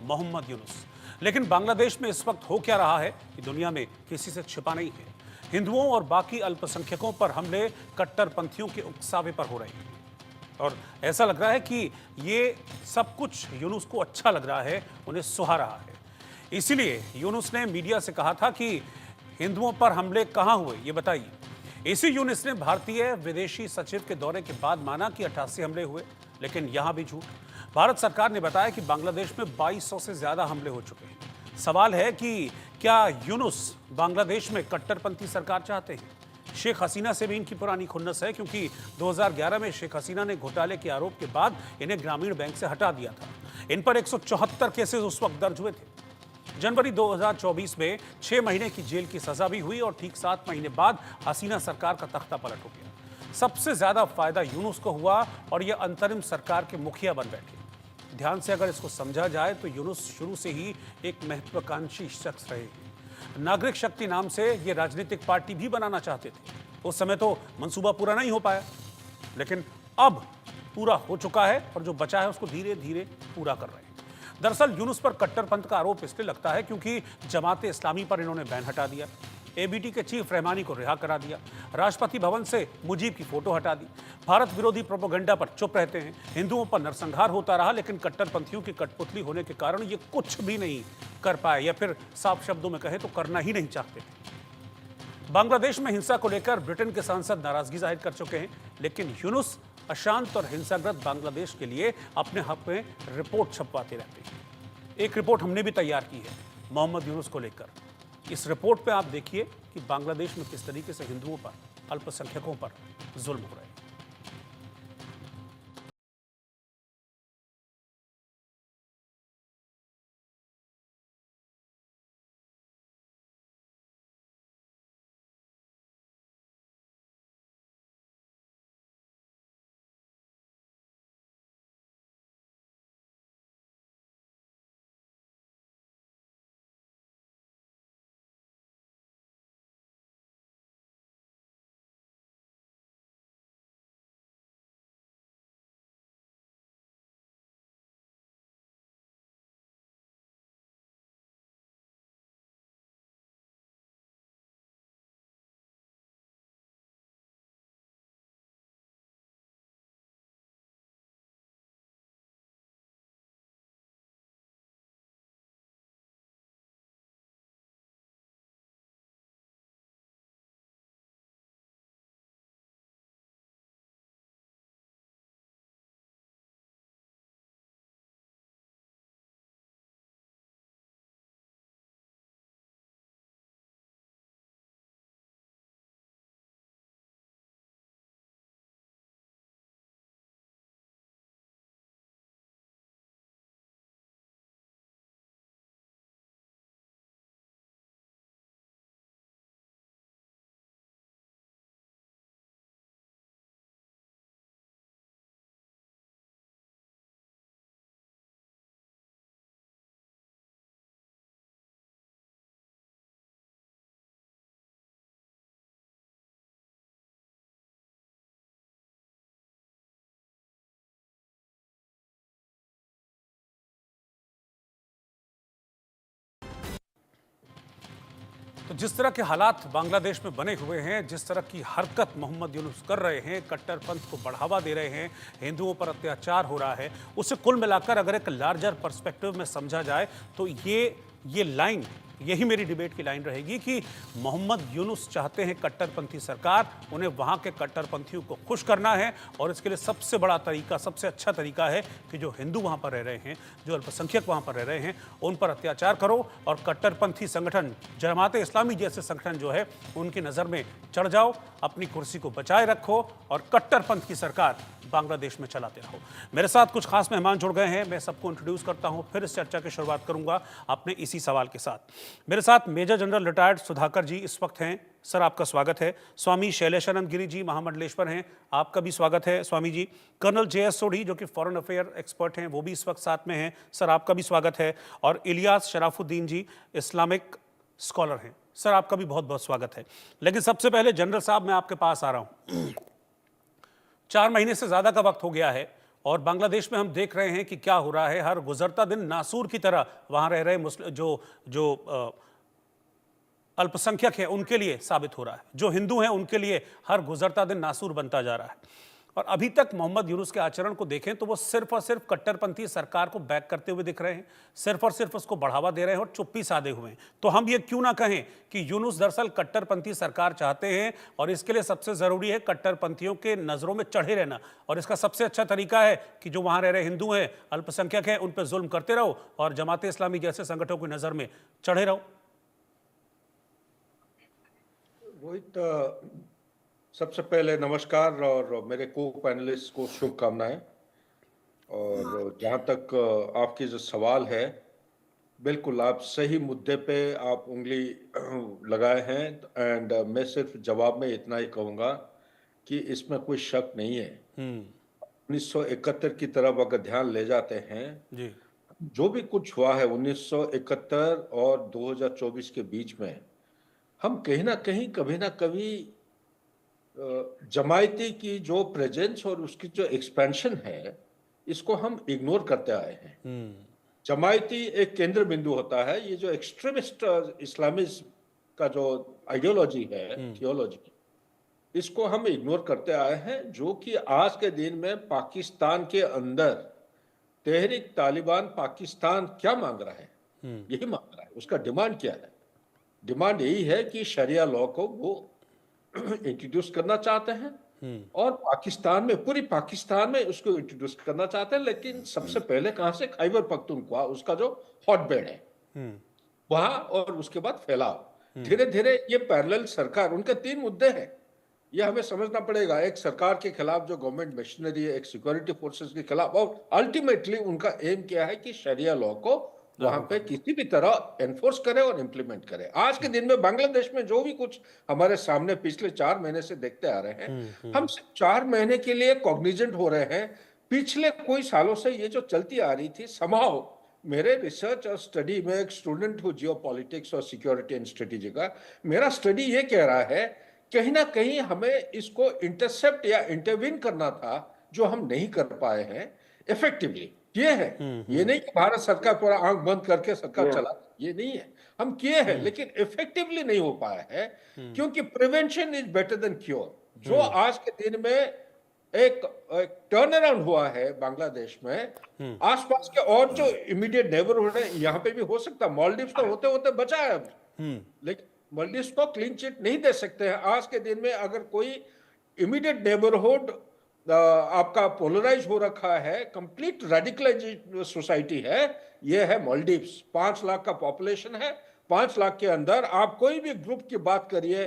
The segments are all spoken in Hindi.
मोहम्मद यूनुस। लेकिन बांग्लादेश में इस वक्त हो क्या रहा है कि दुनिया में किसी से छिपा नहीं है। हिंदुओं और बाकी अल्पसंख्यकों पर हमले कट्टरपंथियों के उकसावे पर हो रहे हैं और ऐसा लग रहा है कि ये सब कुछ यूनुस को अच्छा लग रहा है, उन्हें सुहा रहा है। इसीलिए यूनुस ने मीडिया से कहा था कि हिंदुओं पर हमले कहां हुए ये बताइए। इसी यूनुस ने भारतीय विदेशी सचिव के दौरे के बाद माना कि 88 हमले हुए, लेकिन यहां भी झूठ। भारत सरकार ने बताया कि बांग्लादेश में 2200 से ज्यादा हमले हो चुके हैं। सवाल है कि क्या यूनुस बांग्लादेश में कट्टरपंथी सरकार चाहते हैं? शेख हसीना से भी इनकी पुरानी खुन्नस है, क्योंकि 2011 में शेख हसीना ने घोटाले के आरोप के बाद इन्हें ग्रामीण बैंक से हटा दिया था। इन पर 174 केसेस उस वक्त दर्ज हुए थे। जनवरी 2024 में 6 महीने की जेल की सजा भी हुई और ठीक 7 महीने बाद हसीना सरकार का तख्ता पलट हो गया। सबसे ज्यादा फायदा यूनुस को हुआ और यह अंतरिम सरकार के मुखिया बन बैठे। ध्यान से अगर इसको समझा जाए तो यूनुस शुरू से ही एक महत्वाकांक्षी शख्स रहे हैं। नागरिक शक्ति नाम से ये राजनीतिक पार्टी भी बनाना चाहते थे। उस समय तो मंसूबा पूरा नहीं हो पाया, लेकिन अब पूरा हो चुका है और जो बचा है उसको धीरे धीरे पूरा कर रहे हैं। दरअसल यूनुस पर कट्टरपंथ का आरोप इसलिए लगता है क्योंकि जमाते इस्लामी पर इन्होंने बैन हटा दिया, एबीटी के चीफ रहमानी को रिहा करा दिया, राष्ट्रपति भवन से मुजीब की फोटो हटा दी, भारत विरोधी प्रोपेगेंडा पर चुप रहते हैं, हिंदुओं पर नरसंहार होता रहा, लेकिन कट्टरपंथियों की कठपुतली होने के कारण ये कुछ भी नहीं कर पाए, या फिर साफ शब्दों में कहें तो करना ही नहीं चाहते थे। बांग्लादेश में हिंसा को लेकर ब्रिटेन के सांसद नाराजगी जाहिर कर चुके हैं, लेकिन यूनुस अशांत और हिंसाग्रस्त बांग्लादेश के लिए अपने हक में रिपोर्ट छपवाते रहते हैं। एक रिपोर्ट हमने भी तैयार की है मोहम्मद यूनुस को लेकर। इस रिपोर्ट पे आप देखिए कि बांग्लादेश में किस तरीके से हिंदुओं पर, अल्पसंख्यकों पर जुल्म हो रहे हैं। तो जिस तरह के हालात बांग्लादेश में बने हुए हैं, जिस तरह की हरकत मोहम्मद यूनुस कर रहे हैं, कट्टरपंथ को बढ़ावा दे रहे हैं, हिंदुओं पर अत्याचार हो रहा है, उसे कुल मिलाकर अगर एक लार्जर पर्सपेक्टिव में समझा जाए तो ये लाइन, यही मेरी डिबेट की लाइन रहेगी कि मोहम्मद यूनुस चाहते हैं कट्टरपंथी सरकार, उन्हें वहां के कट्टरपंथियों को खुश करना है और इसके लिए सबसे बड़ा तरीका, सबसे अच्छा तरीका है कि जो हिंदू वहां पर रह रहे हैं, जो अल्पसंख्यक वहां पर रह रहे हैं, उन पर अत्याचार करो और कट्टरपंथी संगठन, जमाते इस्लामी जैसे संगठन जो है उनकी नज़र में चढ़ जाओ, अपनी कुर्सी को बचाए रखो और कट्टरपंथ की सरकार बांग्लादेश में चलाते रहो। मेरे साथ कुछ खास मेहमान जुड़ गए हैं, मैं सबको इंट्रोड्यूस करता हूं, फिर इस चर्चा की शुरुआत करूंगा अपने इसी सवाल के साथ। मेरे साथ मेजर जनरल रिटायर्ड सुधाकर जी इस वक्त हैं, सर आपका स्वागत है। स्वामी शैलेशानंद गिरी जी महामंडलेश्वर हैं, आपका भी स्वागत है स्वामी जी। कर्नल JS सोढ़ी जो कि फॉरेन अफेयर एक्सपर्ट हैं, वो भी इस वक्त साथ में हैं, सर आपका भी स्वागत है। और इलियास शराफुद्दीन जी इस्लामिक स्कॉलर हैं, सर आपका भी बहुत बहुत स्वागत है। लेकिन सबसे पहले जनरल साहब मैं आपके पास आ रहा हूं। 4 महीने से ज्यादा का वक्त हो गया है और बांग्लादेश में हम देख रहे हैं कि क्या हो रहा है। हर गुजरता दिन नासूर की तरह वहां रह रहे मुस्लिम जो जो अल्पसंख्यक है उनके लिए साबित हो रहा है। जो हिंदू हैं उनके लिए हर गुजरता दिन नासूर बनता जा रहा है। और अभी तक मोहम्मद यूनुस के आचरण को देखें तो वो सिर्फ और सिर्फ कट्टरपंथी सरकार को बैक करते हुए दिख रहे हैं, सिर्फ और सिर्फ उसको बढ़ावा दे रहे हैं और चुप्पी साधे हुए हैं। तो हम ये क्यों ना कहें कि यूनुस दरअसल कट्टरपंथी सरकार चाहते हैं और इसके लिए सबसे जरूरी है कट्टरपंथियों के नजरों में चढ़े रहना। और इसका सबसे अच्छा तरीका है कि जो वहां रह रहे हिंदू हैं, अल्पसंख्यक हैं, उन पर जुल्म करते रहो और जमात इस्लामी जैसे संगठनों की नजर में चढ़े रहो। रोहित, सबसे पहले नमस्कार और मेरे को पैनलिस्ट को शुभकामनाएं। और जहां तक आपकी जो सवाल है, बिल्कुल आप सही मुद्दे पे आप उंगली लगाए हैं। एंड मैं सिर्फ जवाब में इतना ही कहूंगा कि इसमें कोई शक नहीं है। 1971 की तरफ अगर ध्यान ले जाते हैं जी। जो भी कुछ हुआ है 1971 और 2024 के बीच में, हम कहीं ना कहीं कभी ना कभी जमायती की जो प्रेजेंस और उसकी जो एक्सपेंशन है, इसको हम इग्नोर करते आए हैं। जमायती एक केंद्र बिंदु होता है। ये जो एक्सट्रीमिस्ट इस्लामिज्म का जो आइडियोलॉजी है, थियोलॉजी, इसको हम इग्नोर करते आए हैं। जो कि आज के दिन में पाकिस्तान के अंदर तहरीक तालिबान पाकिस्तान क्या मांग रहा है, यही मांग रहा है। उसका डिमांड क्या है? डिमांड यही है कि शरिया लॉ को वो इंट्रोड्यूस करना चाहते हैं और पाकिस्तान में, पूरी पाकिस्तान में उसको इंट्रोड्यूस करना चाहते हैं। लेकिन सबसे पहले कहां से? खैबर पख्तूनख्वा, उसका जो हॉटबेड है वहां, और उसके बाद फैलाव। धीरे धीरे ये पैरेलल सरकार, उनके 3 मुद्दे हैं, ये हमें समझना पड़ेगा। एक सरकार के खिलाफ जो गवर्नमेंट मशीनरी है, एक सिक्योरिटी फोर्सेस के खिलाफ, और अल्टीमेटली उनका एम क्या है कि शरिया लॉ को वहां पे किसी भी तरह एनफोर्स करे और इंप्लीमेंट करे। आज के दिन में बांग्लादेश में जो भी कुछ हमारे सामने पिछले 4 महीने से देखते आ रहे हैं, हम सिर्फ 4 महीने के लिए कॉग्निजेंट हो रहे हैं। पिछले कोई सालों से ये जो चलती आ रही थी, समाओ मेरे रिसर्च और स्टडी में, एक स्टूडेंट हूँ जियोपॉलिटिक्स और सिक्योरिटी एंड स्ट्रेटेजी का, मेरा स्टडी ये कह रहा है कहीं ना कहीं हमें इसको इंटरसेप्ट या इंटरवीन करना था, जो हम नहीं कर पाए हैं इफेक्टिवली। ये है, ये नहीं कि भारत सरकार पूरा आंख बंद करके सरकार चला, ये नहीं है। हम किए हैं लेकिन इफेक्टिवली नहीं हो पाया है, क्योंकि prevention is better than cure. जो आज के दिन में एक टर्न अराउंड हुआ है बांग्लादेश में, आसपास के और जो इमीडिएट नेबरहुड है, यहाँ पे भी हो सकता। मालदीव्स तो होते होते बचा है अभी, लेकिन मालदीव्स को क्लीन चिट नहीं दे सकते हैं। आज के दिन में अगर कोई इमीडिएट नेबरहुड आपका पोलराइज हो रखा है, कंप्लीट रेडिकलाइज्ड सोसाइटी है, ये है मालदीव्स। 5 लाख का पॉपुलेशन है। 5 लाख के अंदर आप कोई भी ग्रुप की बात करिए,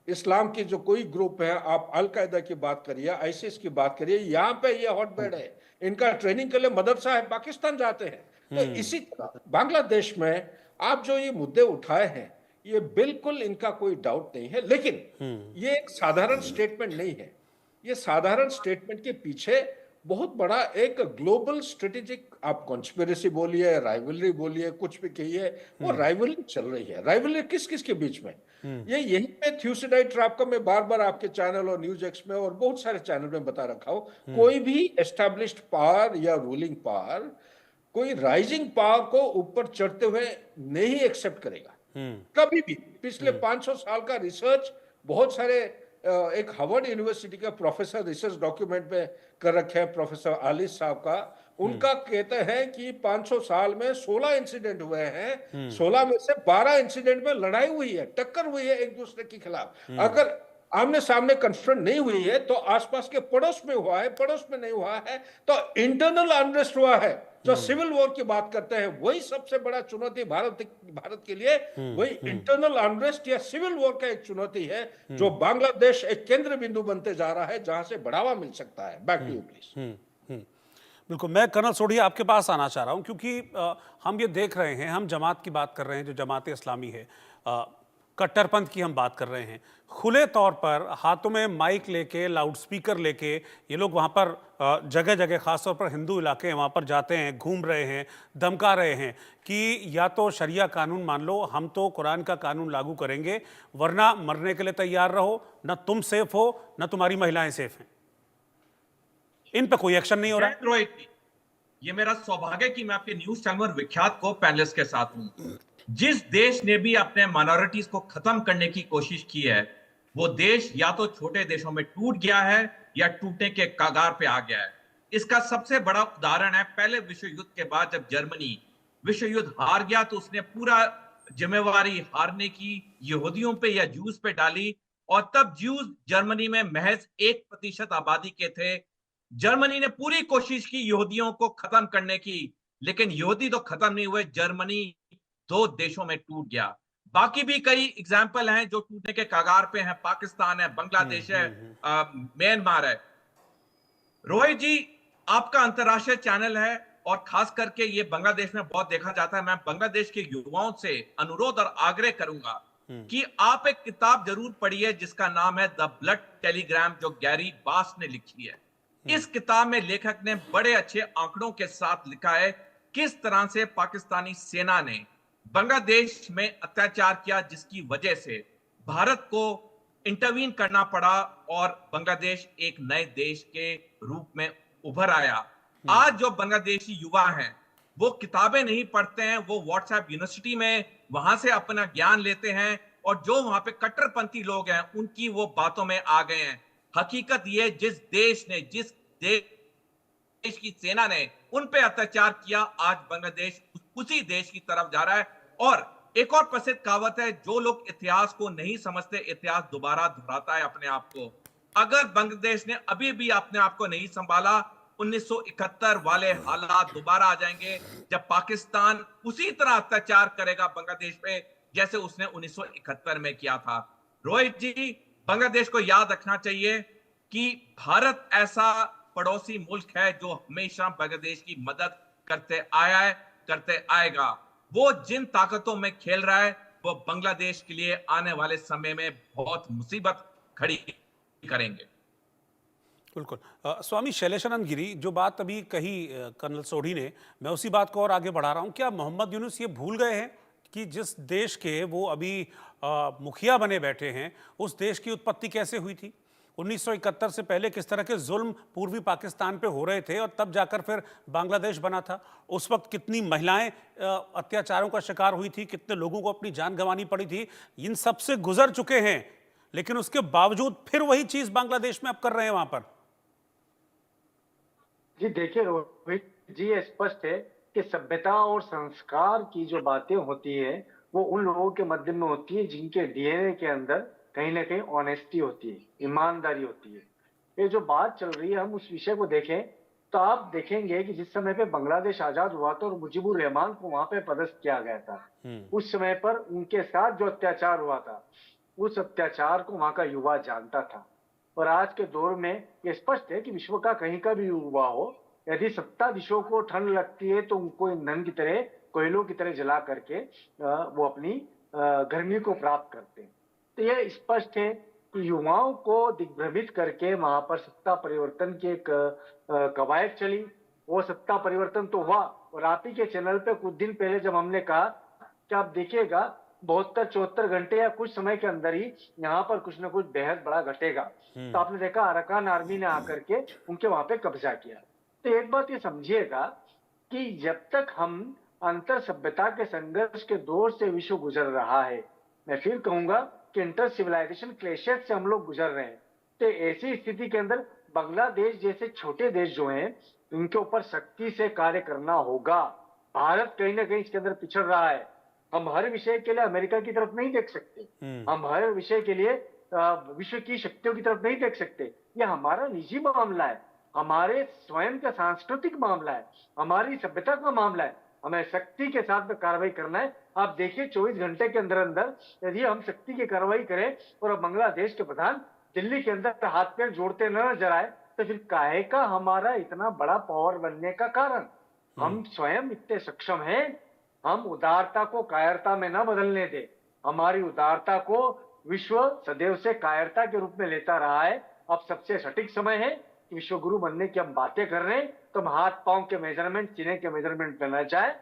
इस्लाम की जो कोई ग्रुप है, आप अल कायदा की बात करिए, आईसिस की बात करिए, यहाँ पे ये हॉटबेड है। इनका ट्रेनिंग के लिए मदरसा है, पाकिस्तान जाते हैं। तो इसी तरह बांग्लादेश में आप जो ये मुद्दे उठाए हैं, ये बिल्कुल इनका कोई डाउट नहीं है। लेकिन ये एक साधारण स्टेटमेंट नहीं है। ये साधारण स्टेटमेंट के पीछे बहुत बड़ा एक ग्लोबल स्ट्रेटेजिक, आप कॉन्स्पिरेसी बोलिए, राइवलरी बोलिए, कुछ भी कहिए, वो राइवलरी चल रही है। राइवलरी किस किस के बीच में? ये यही पे थ्यूसिडाइड ट्रैप का मैं बार बार आपके चैनल और न्यूज एक्स में और बहुत सारे चैनल में बता रखा हूं। कोई भी एस्टैब्लिश्ड पावर या रूलिंग पावर कोई राइजिंग पावर को ऊपर चढ़ते हुए नहीं एक्सेप्ट करेगा कभी भी। पिछले 500 साल का रिसर्च बहुत सारे, एक हार्वर्ड यूनिवर्सिटी का प्रोफेसर रिसर्च डॉक्यूमेंट में कर रखे हैं, प्रोफेसर आलिस साहब का। उनका कहते हैं कि 500 साल में 16 इंसिडेंट हुए हैं। 16 में से 12 इंसिडेंट में लड़ाई हुई है, टक्कर हुई है एक दूसरे के खिलाफ। अगर आमने सामने कन्फ्रंट नहीं हुई है तो आसपास के पड़ोस में हुआ है, पड़ोस में नहीं हुआ है तो इंटरनल अनरेस्ट हुआ है। जो सिविल वॉर की बात करते हैं, वही सबसे बड़ा चुनौती भारत के लिए, वही इंटरनल अनरेस्ट या सिविल वॉर का एक चुनौती है, जो बांग्लादेश एक केंद्र बिंदु बनते जा रहा है, जहां से बढ़ावा मिल सकता है। Back to you please. बिल्कुल, मैं कर्नल सोढी आपके पास आना चाह रहा हूं, क्योंकि हम ये देख रहे हैं, हम जमात की बात कर रहे हैं, जो जमात इस्लामी है, कट्टरपंथ की हम बात कर रहे हैं। खुले तौर पर हाथों में माइक लेके, लाउड स्पीकर लेके ये लोग वहाँ पर जगह जगह, खासतौर पर हिंदू इलाके हैं, वहाँ पर जाते हैं, घूम रहे हैं, धमका रहे हैं कि या तो शरिया कानून मान लो, हम तो कुरान का कानून लागू करेंगे, वरना मरने के लिए तैयार रहो, ना तुम सेफ हो ना तुम्हारी महिलाएं सेफ हैं। इन पे कोई एक्शन नहीं हो रहा है। रोहित जी, ये मेरा सौभाग्य कि मैं आपके न्यूज चैनल विख्यात को पैनलिस्ट के साथ हूं। जिस देश ने भी अपने माइनॉरिटीज को खत्म करने की कोशिश की है, वो देश या तो छोटे देशों में टूट गया है या टूटने के कगार पे आ गया है। इसका सबसे बड़ा उदाहरण है पहले विश्व युद्ध के बाद जब जर्मनी विश्व युद्ध हार गया तो उसने पूरा जिम्मेवारी हारने की यहूदियों पे या जूस पे डाली, और तब जूस जर्मनी में महज 1% आबादी के थे। जर्मनी ने पूरी कोशिश की यहूदियों को खत्म करने की, लेकिन यहूदी तो खत्म नहीं हुए, जर्मनी दो देशों में टूट गया। बाकी भी कई एग्जाम्पल हैं जो टूटने के कगार पे हैं, पाकिस्तान है, बांग्लादेश है, म्यांमार है। रोहित जी, आपका अंतरराष्ट्रीय चैनल है और खास करके ये बांग्लादेश में बहुत देखा जाता है। मैं बांग्लादेश के युवाओं से अनुरोध और आग्रह करूंगा कि आप एक किताब जरूर पढ़िए जिसका नाम है द ब्लड टेलीग्राम, जो गैरी बास ने लिखी है। इस किताब में लेखक ने बड़े अच्छे आंकड़ों के साथ लिखा है किस तरह से पाकिस्तानी सेना ने बांग्लादेश में अत्याचार किया, जिसकी वजह से भारत को इंटरवीन करना पड़ा और बांग्लादेश एक नए देश के रूप में उभर आया। आज जो बांग्लादेशी युवा हैं वो किताबें नहीं पढ़ते हैं, वो व्हाट्सएप यूनिवर्सिटी में वहां से अपना ज्ञान लेते हैं, और जो वहां पे कट्टरपंथी लोग हैं उनकी वो बातों में आ गए हैं। हकीकत ये, जिस देश की सेना ने उन पे अत्याचार किया, आज बांग्लादेश उसी देश की तरफ जा रहा है। और एक और प्रसिद्ध कहावत है, जो लोग इतिहास को नहीं समझते, इतिहास दोबारा दोहराता है अपने आप को। अगर बांग्लादेश ने अभी भी अपने आप को नहीं संभाला, 1971 वाले हालात दोबारा आ जाएंगे, जब पाकिस्तान उसी तरह अत्याचार करेगा बांग्लादेश पे जैसे उसने 1971 में किया था। रोहित जी, बांग्लादेश को याद रखना चाहिए कि भारत ऐसा पड़ोसी मुल्क है जो हमेशा बांग्लादेश की मदद करते आया है, करते आएगा। वो जिन ताकतों में खेल रहा है वो बांग्लादेश के लिए आने वाले समय में बहुत मुसीबत खड़ी करेंगे। बिल्कुल। स्वामी शैलेशानंद गिरी, जो बात अभी कही कर्नल सोढ़ी ने, मैं उसी बात को और आगे बढ़ा रहा हूं। क्या मोहम्मद यूनुस ये भूल गए हैं कि जिस देश के वो अभी मुखिया बने बैठे हैं, उस देश की उत्पत्ति कैसे हुई थी? 1971 से पहले किस तरह के जुल्म पूर्वी पाकिस्तान पे हो रहे थे और तब जाकर फिर बांग्लादेश बना था। उस वक्त कितनी महिलाएं अत्याचारों का शिकार हुई थी, कितने लोगों को अपनी जान गंवानी पड़ी थी। इन सब से गुजर चुके हैं, लेकिन उसके बावजूद फिर वही चीज बांग्लादेश में अब कर रहे हैं वहां पर। जी देखिए रोहित जी, ये स्पष्ट है कि सभ्यता और संस्कार की जो बातें होती है वो उन लोगों के मध्य में होती है जिनके डीएनए के अंदर कहीं ना कहीं ऑनेस्टी होती है, ईमानदारी होती है। ये जो बात चल रही है, हम उस विषय को देखें तो आप देखेंगे कि जिस समय पे बांग्लादेश आजाद हुआ था और मुजीबुर रहमान को वहां पे पदस्थ किया गया था, उस समय पर उनके साथ जो अत्याचार हुआ था, उस अत्याचार को वहां का युवा जानता था। और आज के दौर में ये स्पष्ट है कि विश्व का कहीं का भी युवा हो, यदि सत्ताधीशों को ठंड लगती है तो उनको ईंधन की तरह, कोयलों की तरह जला करके वो अपनी गर्मी को प्राप्त करते हैं। तो यह स्पष्ट है कि युवाओं को दिग्भ्रमित करके वहां पर सत्ता परिवर्तन की एक कवायद चली। वो सत्ता परिवर्तन तो हुआ, और आप ही के चैनल पे कुछ दिन पहले जब हमने कहा कि आप देखिएगा 72-74 घंटे या कुछ समय के अंदर ही यहाँ पर कुछ ना कुछ बेहद बड़ा घटेगा, तो आपने देखा अरकान आर्मी ने आकर के उनके वहां पे कब्जा किया। तो एक बात ये समझिएगा कि जब तक हम अंतर सभ्यता के संघर्ष के दौर से विश्व गुजर रहा है, मैं फिर कहूंगा कि इंटर सिविलाइजेशन क्लैशेस से हम लोग गुजर रहे हैं, तो ऐसी स्थिति के अंदर बांग्लादेश जैसे छोटे देश जो हैं, उनके ऊपर सख्ती से कार्य करना होगा। भारत कहीं ना कहीं इसके अंदर पिछड़ रहा है। हम हर विषय के लिए अमेरिका की तरफ नहीं देख सकते, हम हर विषय के लिए विश्व की शक्तियों की तरफ नहीं देख सकते। ये हमारा निजी मामला है, हमारे स्वयं का सांस्कृतिक मामला है, हमारी सभ्यता का मामला है। हमें शक्ति के साथ में कार्रवाई करना है। आप देखिए 24 घंटे के अंदर अंदर यदि हम शक्ति की कार्रवाई करें और बांग्लादेश के प्रधान दिल्ली के अंदर हाथ पैर जोड़ते न नजर आए, तो फिर काहे का हमारा इतना बड़ा पावर बनने का कारण? हम स्वयं इतने सक्षम हैं, हम उदारता को कायरता में न बदलने दे। हमारी उदारता को विश्व सदैव से कायरता के रूप में लेता रहा है। अब सबसे सटीक समय है कि विश्व गुरु बनने की हम बातें कर रहे हैं, तो हम हाथ पांव के मेजरमेंट, सीने के मेजरमेंट पे न जाए,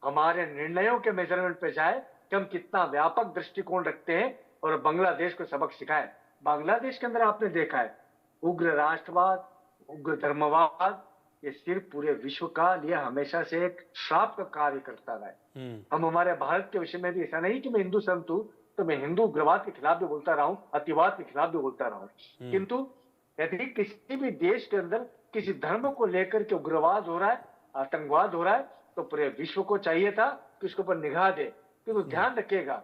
हमारे निर्णयों के मेजरमेंट पे जाए कि हम कितना व्यापक दृष्टिकोण रखते हैं और बांग्लादेश को सबक सिखाए। बांग्लादेश के अंदर आपने देखा है उग्र राष्ट्रवाद, उग्र धर्मवाद, ये सिर्फ पूरे विश्व का लिए हमेशा से एक श्राप का कार्य करता रहा है। हम हमारे भारत के विषय में भी ऐसा नहीं कि मैं हिंदू संत हूँ तो मैं हिंदू उग्रवाद के खिलाफ भी बोलता रहा हूँ, अतिवाद के खिलाफ भी बोलता रहा हूँ। किंतु यदि किसी भी देश के अंदर किसी धर्म को लेकर के उग्रवाद हो रहा है, आतंकवाद हो रहा है, तो पूरे विश्व को चाहिए था कि उसके ऊपर निगाह दे। किंतु ध्यान रखिएगा,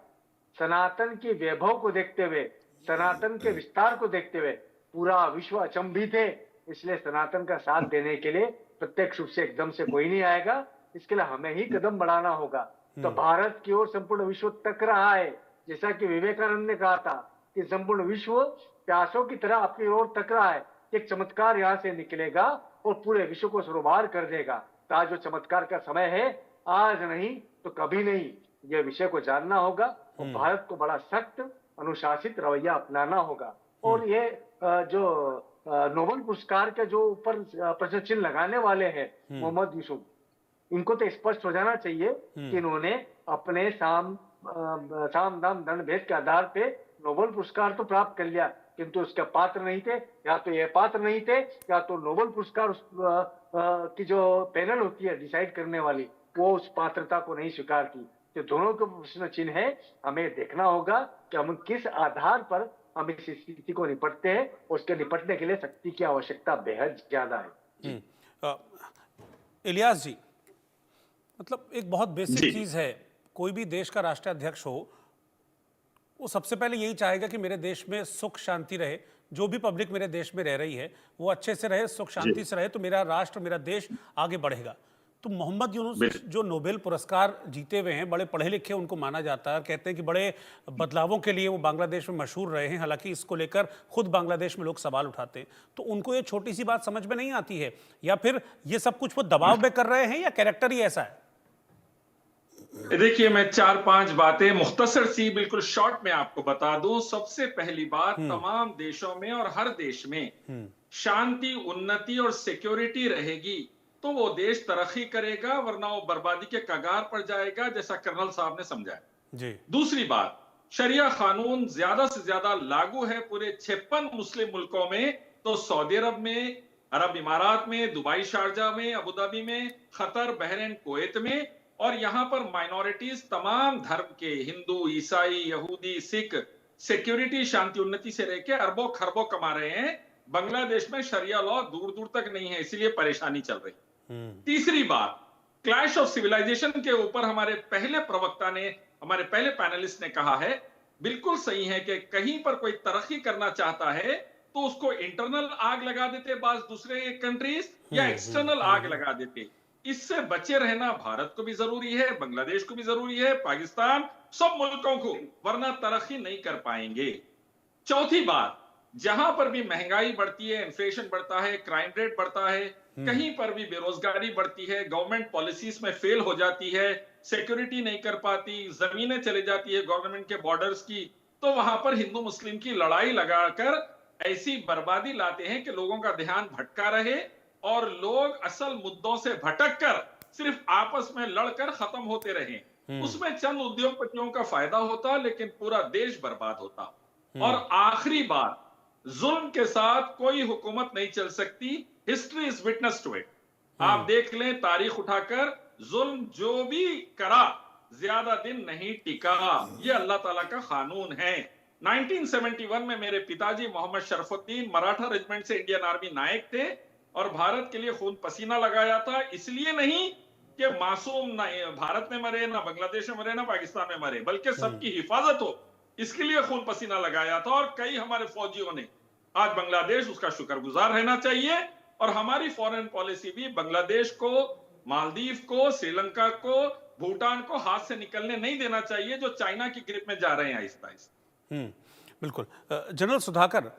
सनातन की वैभव को देखते हुए, सनातन के विस्तार को देखते हुए पूरा विश्व अचंभित है। इसलिए सनातन का साथ देने के लिए प्रत्यक्ष रूप से एकदम से कोई नहीं आएगा, इसके लिए हमें ही कदम बढ़ाना होगा। तो भारत की ओर संपूर्ण विश्व तक रहा है, जैसा कि विवेकानंद ने कहा था कि संपूर्ण विश्व प्यासों की तरह आपकी ओर तक रहा है। एक चमत्कार यहाँ से निकलेगा और पूरे विश्व को सरोबार कर देगा। तो आज जो चमत्कार का समय है, आज नहीं तो कभी नहीं, यह विषय को जानना होगा और भारत को बड़ा सख्त अनुशासित रवैया अपनाना होगा। और ये जो नोबेल पुरस्कार के जो ऊपर प्रश्न चिन्ह लगाने वाले हैं मोहम्मद यूसुफ, इनको तो स्पष्ट हो जाना चाहिए कि इन्होंने अपने साम दाम दंड भेद के आधार पे नोबेल पुरस्कार तो प्राप्त कर लिया, किंतु उसके पात्र नहीं थे। या तो ये पात्र नहीं थे, या तो नोबेल पुरस्कार की जो पैनल होती है डिसाइड करने वाली, वो उस पात्रता को नहीं स्वीकार की। तो दोनों के प्रश्न चिन्ह है। हमें देखना होगा कि हम किस आधार पर हम इस स्थिति को निपटते हैं, और उसके निपटने के लिए शक्ति की आवश्यकता बेहद ज्यादा है। इलियास जी, मतलब एक बहुत बेसिक चीज है, कोई भी देश का राष्ट्राध्यक्ष हो, वो सबसे पहले यही चाहेगा कि मेरे देश में सुख शांति रहे, जो भी पब्लिक मेरे देश में रह रही है वो अच्छे से रहे, सुख शांति से रहे, तो मेरा राष्ट्र, मेरा देश आगे बढ़ेगा। तो मोहम्मद यूनुस जो नोबेल पुरस्कार जीते हुए हैं, बड़े पढ़े लिखे उनको माना जाता है, कहते हैं कि बड़े बदलावों के लिए वो बांग्लादेश में मशहूर रहे हैं। हालांकि इसको लेकर खुद बांग्लादेश में लोग सवाल उठाते हैं, तो उनको ये छोटी सी बात समझ में नहीं आती है, या फिर ये सब कुछ वो दबाव में कर रहे हैं, या कैरेक्टर ही ऐसा है? देखिए, मैं 4-5 बातें मुख्तसर सी बिल्कुल शॉर्ट में आपको बता दूं। सबसे पहली बात, तमाम देशों में और हर देश में शांति, उन्नति और सिक्योरिटी रहेगी तो वो देश तरक्की करेगा, वरना वो बर्बादी के कगार पर जाएगा, जैसा कर्नल साहब ने समझाया जी। दूसरी बात, शरिया कानून ज्यादा से ज्यादा लागू है पूरे 56 मुस्लिम मुल्कों में, तो सऊदी अरब में, अरब इमारात में, दुबई शारजा में, अबू धाबी में, खतर, बहरीन, कुवैत में, और यहां पर माइनॉरिटीज तमाम धर्म के, हिंदू, ईसाई, यहूदी, सिख, सिक्योरिटी, शांति, उन्नति से रह के अरबों खरबों कमा रहे हैं। बांग्लादेश में शरिया लॉ दूर दूर तक नहीं है, इसलिए परेशानी चल रही। तीसरी बात, क्लैश ऑफ सिविलाइजेशन के ऊपर हमारे पहले प्रवक्ता ने, हमारे पहले पैनलिस्ट ने कहा है, बिल्कुल सही है कि कहीं पर कोई तरक्की करना चाहता है तो उसको इंटरनल आग लगा देते बाज दूसरे कंट्रीज, या एक्सटर्नल आग लगा देते। इससे बचे रहना भारत को भी जरूरी है, बांग्लादेश को भी जरूरी है, पाकिस्तान, सब मुल्कों को, वरना तरक्की नहीं कर पाएंगे। चौथी बात, जहां पर भी महंगाई बढ़ती है, इन्फ्लेशन बढ़ता है, क्राइम रेट बढ़ता है, कहीं पर भी बेरोजगारी बढ़ती है, गवर्नमेंट पॉलिसीज में फेल हो जाती है, सिक्योरिटी नहीं कर पाती, जमीनें चले जाती है गवर्नमेंट के बॉर्डर्स की, तो वहां पर हिंदू मुस्लिम की लड़ाई लगाकर ऐसी बर्बादी लाते हैं कि लोगों का ध्यान भटका रहे और लोग असल मुद्दों से भटककर सिर्फ आपस में लड़कर खत्म होते रहे। उसमें चंद उद्योगपतियों का फायदा होता, लेकिन पूरा देश बर्बाद होता। और आखिरी बात, जुल्म के साथ कोई हुकूमत नहीं चल सकती। History is witness to it. आप देख लें, तारीख उठाकर, जुल्म जो भी करा ज्यादा दिन नहीं टिका, ये अल्लाह ताला का कानून है। 1971 में मेरे पिताजी मोहम्मद शरफुद्दीन मराठा रेजिमेंट से इंडियन आर्मी नायक थे और भारत के लिए खून पसीना लगाया था, इसलिए नहीं कि मासूम ना भारत में मरे, ना बांग्लादेश में मरे, ना पाकिस्तान में मरे, बल्कि सबकी हिफाजत हो, इसके लिए खून पसीना लगाया था। और कई हमारे फौजियों ने, आज बांग्लादेश उसका शुक्रगुजार रहना चाहिए। और हमारी फॉरेन पॉलिसी भी बांग्लादेश को, मालदीव को, श्रीलंका को, भूटान को हाथ से निकलने नहीं देना चाहिए, जो चाइना की ग्रिप में जा रहे हैं आहिस्ता आहिस्ता। बिल्कुल। जनरल सुधाकर,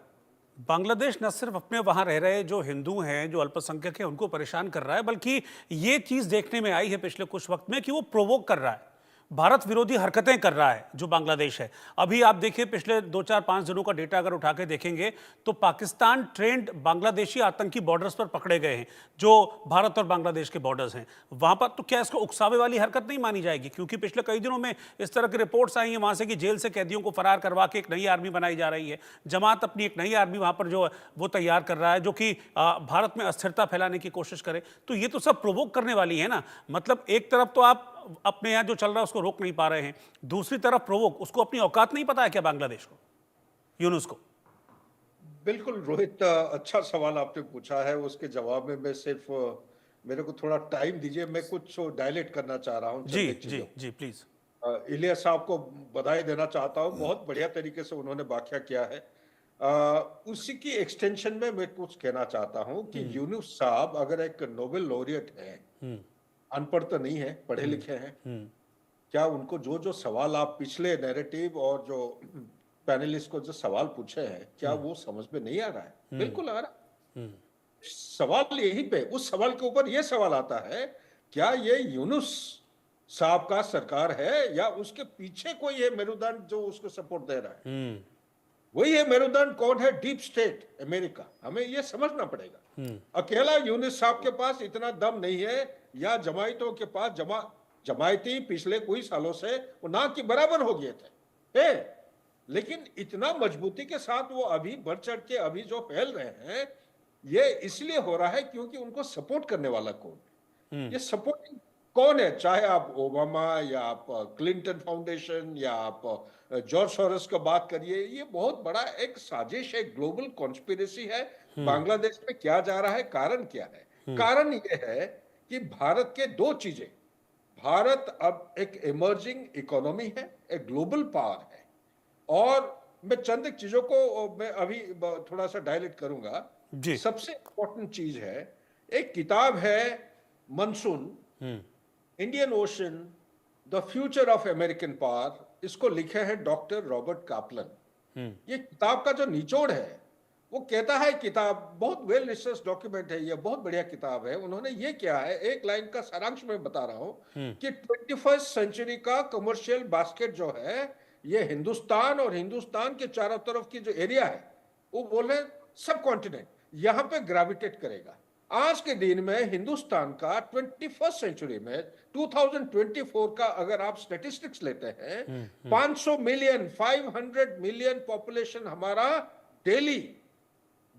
बांग्लादेश न सिर्फ अपने वहां रह रहे जो हिंदू हैं, जो अल्पसंख्यक हैं, उनको परेशान कर रहा है, बल्कि ये चीज देखने में आई है पिछले कुछ वक्त में कि वो प्रोवोक कर रहा है। भारत विरोधी हरकतें कर रहा है जो बांग्लादेश है। अभी आप देखिए पिछले 2-4-5 दिनों का डेटा अगर उठा के देखेंगे तो पाकिस्तान ट्रेंड बांग्लादेशी आतंकी बॉर्डर्स पर पकड़े गए हैं जो भारत और बांग्लादेश के बॉर्डर्स हैं वहां पर। तो क्या इसको उकसावे वाली हरकत नहीं मानी जाएगी? क्योंकि पिछले कई दिनों में इस तरह की रिपोर्ट्स आई हैं वहां से कि जेल से कैदियों को फरार करवा के एक नई आर्मी बनाई जा रही है। जमात अपनी एक नई आर्मी वहां पर जो वो तैयार कर रहा है जो कि भारत में अस्थिरता फैलाने की कोशिश करे। तो ये तो सब प्रोवोक करने वाली है ना। मतलब एक तरफ तो आप अपने यहाँ जो चल रहा है उसको रोक नहीं पा रहे हैं, दूसरी तरफ प्रोवोक। उसको अपनी औकात नहीं पता है क्या बांग्लादेश को, यूनुस को? बिल्कुल रोहित, अच्छा सवाल आपने पूछा है। उसके जवाब में मैं सिर्फ मेरे को थोड़ा टाइम दीजिए, मैं कुछ डायलेट करना चाह रहा हूँ। जी जी जी प्लीज। इलियास साहब को बधाई देना चाहता हूँ, बहुत बढ़िया तरीके से उन्होंने व्याख्या किया है। उसी की एक्सटेंशन में मैं कुछ कहना चाहता हूँ कि यूनुस साहब अगर एक नोबेल लॉरियट है, अनपढ़ तो नहीं है, पढ़े लिखे हैं, क्या उनको जो जो सवाल आप पिछले नैरेटिव और जो पैनलिस्ट को जो सवाल पूछे हैं क्या वो समझ में नहीं आ रहा है? बिल्कुल आ रहा। सवाल यही पे, उस सवाल के ऊपर ये सवाल आता है, क्या ये यूनुस साहब का सरकार है या उसके पीछे कोई है मेरुदंड जो उसको सपोर्ट दे रहा है? वही है मेरुदंड कौन है? Deep state America. हमें ये समझना पड़ेगा। अकेला यूनुस साहब के पास इतना दम नहीं है या जमायतों के पास। जमायती पिछले कोई सालों से वो ना के बराबर हो गए थे, लेकिन इतना मजबूती के साथ वो अभी बढ़ चढ़ के अभी जो फैल रहे हैं ये इसलिए हो रहा है क्योंकि उनको सपोर्ट करने वाला कौन? ये सपोर्टिंग कौन है? चाहे आप ओबामा या आप क्लिंटन फाउंडेशन या आप जॉर्ज सोरोस का बात करिए, ये बहुत बड़ा एक साजिश है, ग्लोबल कॉन्स्पिरेसी है। बांग्लादेश में क्या जा रहा है, कारण क्या है? कारण ये है कि भारत के दो चीजें। भारत अब एक इमर्जिंग इकोनॉमी है, एक ग्लोबल पावर है, और मैं चंद चीजों को मैं अभी थोड़ा सा डायलेट करूंगा। सबसे इंपॉर्टेंट चीज है, एक किताब है monsoon, Indian ocean the future of American power. इसको लिखे हैं डॉक्टर रॉबर्ट कापलन। ये किताब का जो निचोड़ है वो कहता है, किताब बहुत वेल रिसर्च डॉक्यूमेंट है, ये बहुत बढ़िया किताब है। उन्होंने ये क्या है, एक लाइन का सारांश में बता रहा हूं कि 21st सेंचुरी का कमर्शियल बास्केट जो है ये हिंदुस्तान और हिंदुस्तान के चारों तरफ की जो एरिया है वो बोले सब कॉन्टिनेंट यहां पे ग्रेविटेट करेगा। आज के दिन में हिंदुस्तान का 21st सेंचुरी में 2024 का अगर आप स्टैटिस्टिक्स लेते हैं, 500 मिलियन 500 मिलियन पॉपुलेशन हमारा डेली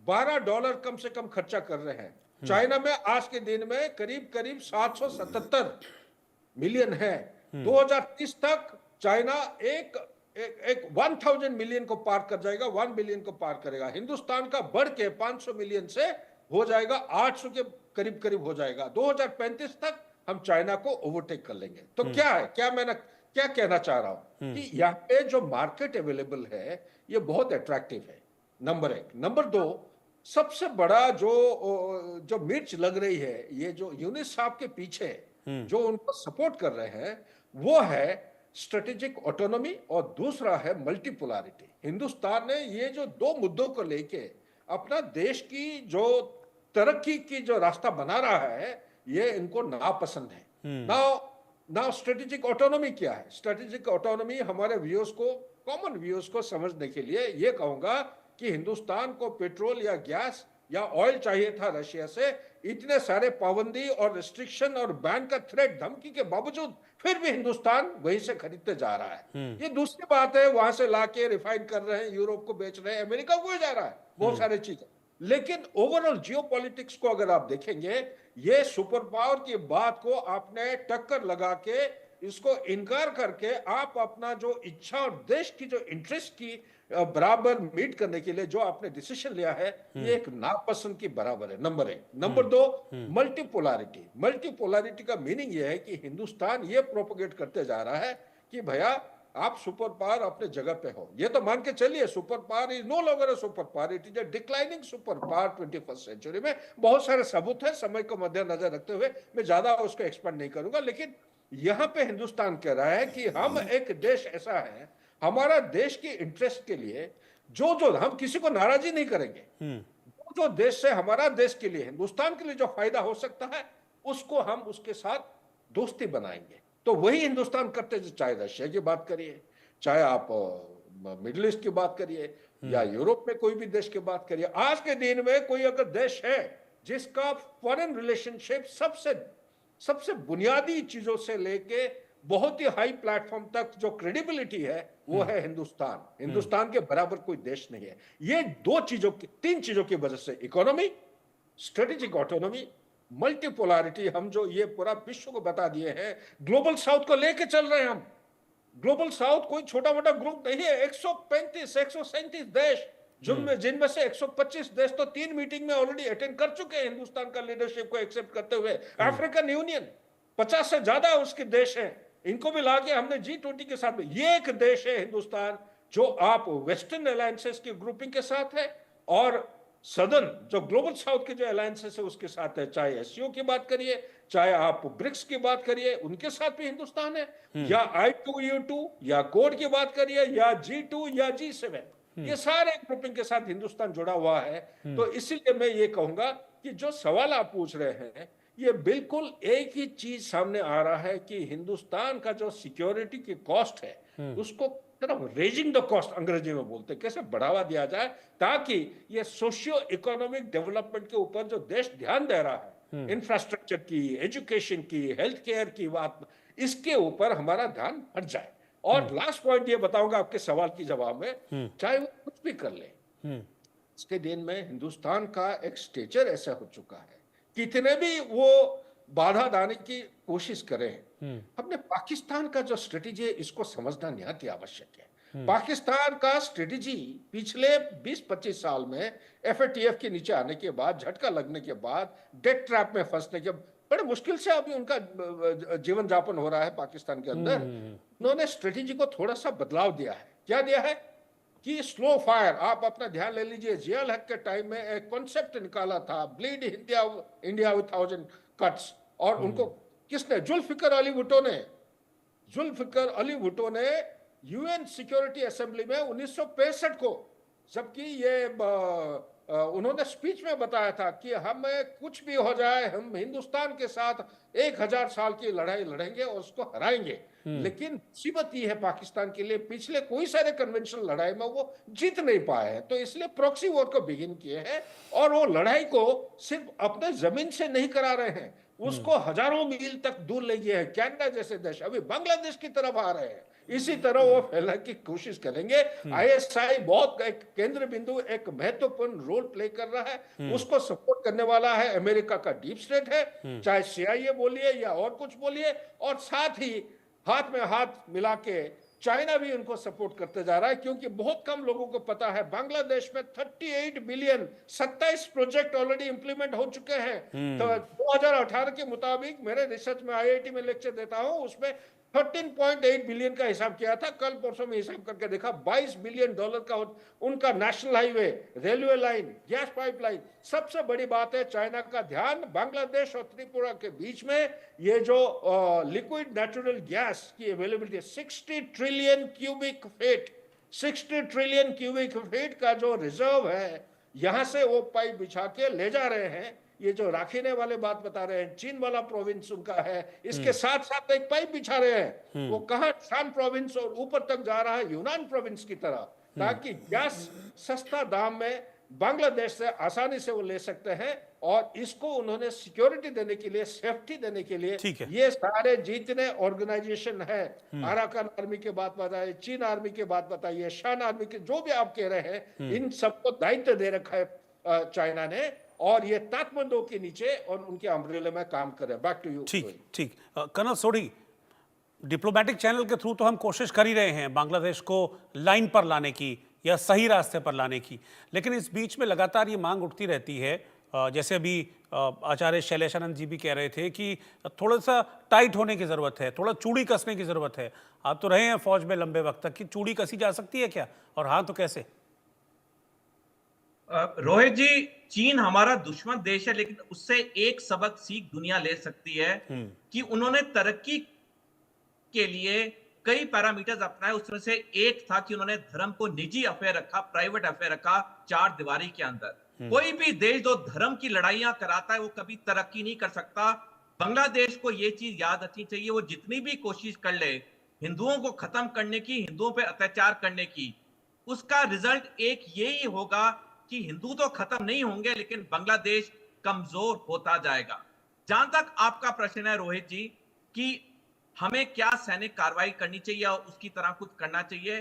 $12 कम से कम खर्चा कर रहे हैं। चाइना में आज के दिन में करीब करीब 777 मिलियन है। 2030 तक चाइना एक 1000 मिलियन को पार कर जाएगा, 1 बिलियन को पार करेगा। हिंदुस्तान का बढ़ के 500 मिलियन से हो जाएगा 800 के करीब करीब हो जाएगा। 2035 तक हम चाइना को ओवरटेक कर लेंगे। तो क्या है, क्या कहना चाह रहा हूं कि यहाँ पे जो मार्केट अवेलेबल है ये बहुत अट्रैक्टिव है, नंबर एक। नंबर दो, सबसे बड़ा जो मिर्च लग रही है, ये जो यूनुस साहब के पीछे जो उनको सपोर्ट कर रहे हैं वो है स्ट्रेटेजिक ऑटोनॉमी और दूसरा है मल्टीपोलैरिटी। हिंदुस्तान ने ये जो दो मुद्दों को लेके अपना देश की जो तरक्की की जो रास्ता बना रहा है ये इनको नापसंद है। नाउ स्ट्रेटेजिक ऑटोनॉमी क्या है? स्ट्रेटेजिक ऑटोनॉमी हमारे व्यूअर्स को, कॉमन व्यूअर्स को समझने के लिए ये कहूंगा कि हिंदुस्तान को पेट्रोल या गैस या ऑयल चाहिए था रशिया से, इतने सारे पाबंदी और रिस्ट्रिक्शन और बैन का थ्रेट धमकी के बावजूद फिर भी हिंदुस्तान वहीं से खरीदते जा रहा है। ये दूसरी बात है, वहां से लाके रिफाइन कर रहे हैं, यूरोप को बेच रहे हैं, अमेरिका को जा रहा है, बहुत सारी चीजें। लेकिन ओवरऑल जियोपॉलिटिक्स को अगर आप देखेंगे, ये सुपर पावर की बात को आपने टक्कर लगा के इसको इनकार करके आप अपना जो इच्छा और देश की जो इंटरेस्ट की बराबर मीट करने के लिए जो आपने डिसीजन लिया है ये एक नापसंद की बराबर है, नंबर एक। नंबर दो, मल्टीपोलैरिटी। मल्टीपोलैरिटी का मीनिंग ये है कि हिंदुस्तान ये प्रोपोगेट करते जा रहा है कि भैया आप सुपर पावर अपने जगह पे हो। ये तो मान के चलिए super power is no longer a super power, it is a declining super power 21st century में। बहुत सारे सबूत है, समय को मद्देनजर रखते हुए मैं ज्यादा उसको एक्सपेंड नहीं करूंगा। लेकिन यहां पे हिंदुस्तान कह रहा है कि हम एक देश ऐसा है, हमारा देश की इंटरेस्ट के लिए जो हम किसी को नाराजी नहीं करेंगे, जो देश से हमारा देश के लिए, हिंदुस्तान के लिए जो फायदा हो सकता है उसको हम उसके साथ दोस्ती बनाएंगे। तो वही हिंदुस्तान करते, चाहे रशिया की बात करिए, चाहे आप मिडिल ईस्ट की बात करिए, या यूरोप में कोई भी देश की बात करिए। आज के दिन में कोई अगर देश है जिसका फॉरेन रिलेशनशिप सबसे बुनियादी चीजों से लेके बहुत ही हाई प्लेटफॉर्म तक जो क्रेडिबिलिटी है, वो है हिंदुस्तान। हिंदुस्तान के बराबर कोई देश नहीं है। ये तीन चीजों की वजह से, इकोनॉमी, स्ट्रेटेजिक ऑटोनॉमी, मल्टीपोलैरिटी, हम जो ये पूरा विश्व को बता दिए हैं, ग्लोबल साउथ को लेके चल रहे हैं हम। ग्लोबल साउथ कोई छोटा मोटा ग्रुप नहीं है। 137 देश, जिनमें से 125 देश तो 3 मीटिंग में ऑलरेडी अटेंड कर चुके हैं हिंदुस्तान का लीडरशिप को एक्सेप्ट करते हुए। अफ्रीकन यूनियन 50 से ज्यादा उसके देश हैं, इनको भी लाके हमने G20 के साथ में। ये एक देश है हिंदुस्तान जो आप वेस्टर्न अलायंसेस की ग्रुपिंग के साथ है, और सदर्न जो ग्लोबल साउथ के जो अलायंसेस है उसके साथ है। चाहे एससीओ की बात करिए, चाहे आप ब्रिक्स की बात करिए, उनके साथ भी हिंदुस्तान है, या I2U2 या कोड की बात करिए, या G2 या G7, ये सारे ग्रुपिंग के साथ हिंदुस्तान जुड़ा हुआ है। तो इसीलिए मैं ये कहूंगा कि जो सवाल आप पूछ रहे हैं, ये बिल्कुल एक ही चीज सामने आ रहा है कि हिंदुस्तान का जो सिक्योरिटी की कॉस्ट है, उसको रेजिंग द कॉस्ट अंग्रेजी में बोलते हैं, कैसे बढ़ावा दिया जाए, ताकि ये सोशियो इकोनॉमिक डेवलपमेंट के ऊपर जो देश ध्यान दे रहा है, इंफ्रास्ट्रक्चर की, एजुकेशन की, हेल्थ केयर की बात, इसके ऊपर हमारा ध्यान हट जाए। और लास्ट पॉइंट ये बताऊंगा आपके सवाल की जवाब में, चाहे वो कुछ भी कर ले, इसके दिन में हिंदुस्तान का एक स्टेचर ऐसा हो चुका है, कितने भी वो बाधा डालने की कोशिश करें, अपने पाकिस्तान का जो स्ट्रेटेजी है इसको समझना निहायत आवश्यक है। पाकिस्तान का स्ट्रेटेजी पिछले 20-25 साल में FATF के नीचे आने के बाद, झटका लगने के बाद, डेट ट्रैप में फंसने के, बड़े मुश्किल से अभी उनका जीवन जापन हो रहा है पाकिस्तान के अंदर। उन्होंने स्ट्रेटेजी को थोड़ा सा बदलाव दिया है। क्या दिया है कि स्लो फायर, आप अपना ध्यान ले लीजिए, जिया हक के टाइम में एक कॉन्सेप्ट निकाला था, ब्लीड इंडिया विद 1000 कट्स, और उनको किसने, जुल्फिकर अली भुट्टो ने UN सिक्योरिटी असेंबली में 1965 को, जबकि ये उन्होंने स्पीच में बताया था कि हमें कुछ भी हो जाए, हम हिंदुस्तान के साथ 1000 साल की लड़ाई लड़ेंगे और उसको हराएंगे। लेकिन मुसीबत ये है पाकिस्तान के लिए, पिछले कोई सारे कन्वेंशनल लड़ाई में वो जीत नहीं पाए हैं, तो इसलिए प्रॉक्सी वॉर को बिगिन किए हैं, और वो लड़ाई को सिर्फ अपने जमीन से नहीं करा रहे हैं, उसको हजारों मील तक दूर ले गए हैं। कनाडा जैसे देश अभी बांग्लादेश की तरफ आ रहे हैं, इसी तरह वो फैलाने की कोशिश करेंगे। ISI बहुत एक केंद्र बिंदु, एक महत्वपूर्ण रोल प्ले कर रहा है, उसको सपोर्ट करने वाला है अमेरिका का डीप स्टेट है, चाहे CIA बोलिए या और कुछ बोलिए, और साथ ही हाथ में हाथ मिला के चाइना भी उनको सपोर्ट करते जा रहा है, क्योंकि बहुत कम लोगों को पता है बांग्लादेश में 38 बिलियन 27 प्रोजेक्ट ऑलरेडी इंप्लीमेंट हो चुके हैं। तो 2018 के मुताबिक, मेरे रिसर्च में IIT में लेक्चर देता हूं, उसमें 13.8 बिलियन का हिसाब किया था, कल परसों में हिसाब करके देखा, $22 बिलियन का उनका national highway, railway line, gas pipeline. सबसे बड़ी बात है चाइना का ध्यान बांग्लादेश और त्रिपुरा के बीच में, ये जो लिक्विड नेचुरल गैस की अवेलेबिलिटी, 60 ट्रिलियन क्यूबिक फीट का जो रिजर्व है, यहां से वो पाइप बिछा के ले जा रहे हैं। ये जो राखीने वाले बात बता रहे हैं, चीन वाला प्रोविंस उनका है, इसके साथ साथ एक पाइप बिछा रहे हैं, वो कहां, शान प्रोविंस और ऊपर तक जा रहा है यूनान प्रोविंस की तरह, ताकि गैस सस्ता दाम में बांग्लादेश से आसानी से वो ले सकते हैं। और इसको उन्होंने सिक्योरिटी देने के लिए, सेफ्टी देने के लिए, ये सारे जितने ऑर्गेनाइजेशन है, अराकान आर्मी की बात बताइए, चीन आर्मी की बात बताइए, शान आर्मी की, जो भी आप कह रहे हैं, इन सबको दायित्व दे रखा है चाइना ने, और ये ताकमंदों के नीचे और उनके अम्ब्रेला में काम करें। Back to you. ठीक कर्नल सोढी, डिप्लोमेटिक चैनल के थ्रू तो हम कोशिश कर ही रहे हैं बांग्लादेश को लाइन पर लाने की या सही रास्ते पर लाने की, लेकिन इस बीच में लगातार ये मांग उठती रहती है, जैसे अभी आचार्य शैलेशानंद जी भी कह रहे थे कि थोड़ा सा टाइट होने की ज़रूरत है, थोड़ा चूड़ी कसने की ज़रूरत है। आप तो रहे हैं फौज में लंबे वक्त तक, कि चूड़ी कसी जा सकती है क्या, और हाँ तो कैसे? रोहित जी, चीन हमारा दुश्मन देश है, लेकिन उससे एक सबक सीख दुनिया ले सकती है कि उन्होंने तरक्की के लिए कई पैरामीटर्स अपनाए। उसमें से एक था कि उन्होंने धर्म को निजी अफेयर रखा, प्राइवेट अफेयर रखा, चार दीवारी के अंदर। कोई भी देश जो धर्म की लड़ाइयां कराता है वो कभी तरक्की नहीं कर सकता। बांग्लादेश को ये चीज याद रखनी चाहिए, वो जितनी भी कोशिश कर ले हिंदुओं को खत्म करने की, हिंदुओं पे अत्याचार करने की, उसका रिजल्ट एक यही होगा कि हिंदू तो खत्म नहीं होंगे लेकिन बांग्लादेश कमजोर होता जाएगा। जहां तक आपका प्रश्न है रोहित जी कि हमें क्या सैनिक कार्रवाई करनी चाहिए और उसकी तरह कुछ करना चाहिए,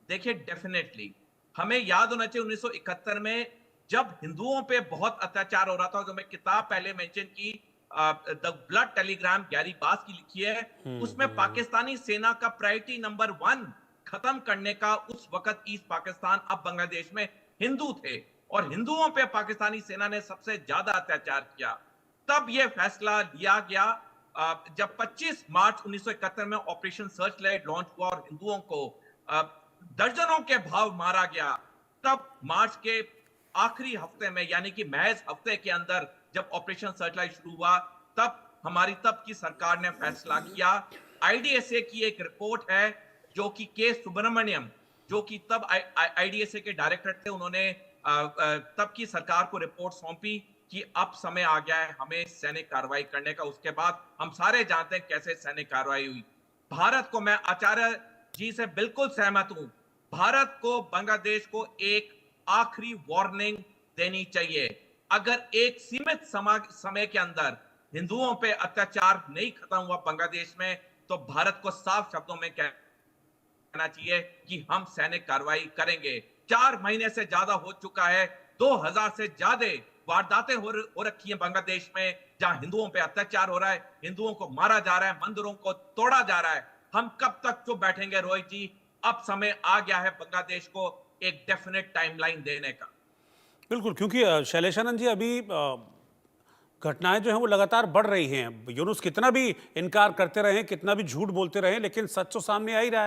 देखिए डेफिनेटली हमें याद होना चाहिए 1971 में जब हिंदुओं पे बहुत अत्याचार हो रहा था, जो मैं किताब पहले मेंशन की द ब्लड टेलीग्राम गैरी बास की लिखी है, उसमें पाकिस्तानी सेना का प्रायोरिटी नंबर 1 खत्म करने का, उस वक्त ईस्ट पाकिस्तान अब बांग्लादेश में हिंदू थे और हिंदुओं पे पाकिस्तानी सेना ने सबसे ज्यादा अत्याचार किया। तब यह फैसला लिया गया जब 25 मार्च 1971 में ऑपरेशन सर्च लाइट लॉन्च हुआ और हिंदुओं को दर्जनों के भाव मारा गया। तब मार्च के आखिरी हफ्ते में यानी कि महज हफ्ते के अंदर जब ऑपरेशन सर्च लाइट शुरू हुआ, तब हमारी तब की सरकार ने फैसला किया। आईडीएसए की एक रिपोर्ट है जो कि के सुब्रमण्यम, जो कि तब आईडीएसए के डायरेक्टर थे, उन्होंने तब की सरकार को रिपोर्ट सौंपी कि अब समय आ गया है हमें सैनिक कार्रवाई करने का। उसके बाद हम सारे जानते हैं कैसे सैनिक कार्रवाई हुई। भारत को, मैं आचार्य जी से बिल्कुल सहमत हूं, भारत को बांग्लादेश को एक आखिरी वार्निंग देनी चाहिए। अगर एक सीमित समय के अंदर हिंदुओं पे अत्याचार नहीं खत्म हुआ बांग्लादेश में, तो भारत को साफ शब्दों में कहना चाहिए कि हम सैनिक कार्रवाई करेंगे। 4 महीने से ज्यादा हो चुका है, 2000 से ज्यादा वारदातें हो रखी हैं बांग्लादेश में, जहां हिंदुओं पे अत्याचार हो रहा है, हिंदुओं को मारा जा रहा है, मंदिरों को तोड़ा जा रहा है। हम कब तक चुप बैठेंगे रोहित जी? अब समय आ गया है बांग्लादेश को एक डेफिनेट टाइमलाइन देने का। बिल्कुल, क्योंकि शैलेशानंद जी, अभी घटनाएं जो हैं वो लगातार बढ़ रही हैं। यूनुस कितना भी इनकार करते रहे, कितना भी झूठ बोलते रहे, लेकिन सच तो सामने आ ही रहा है।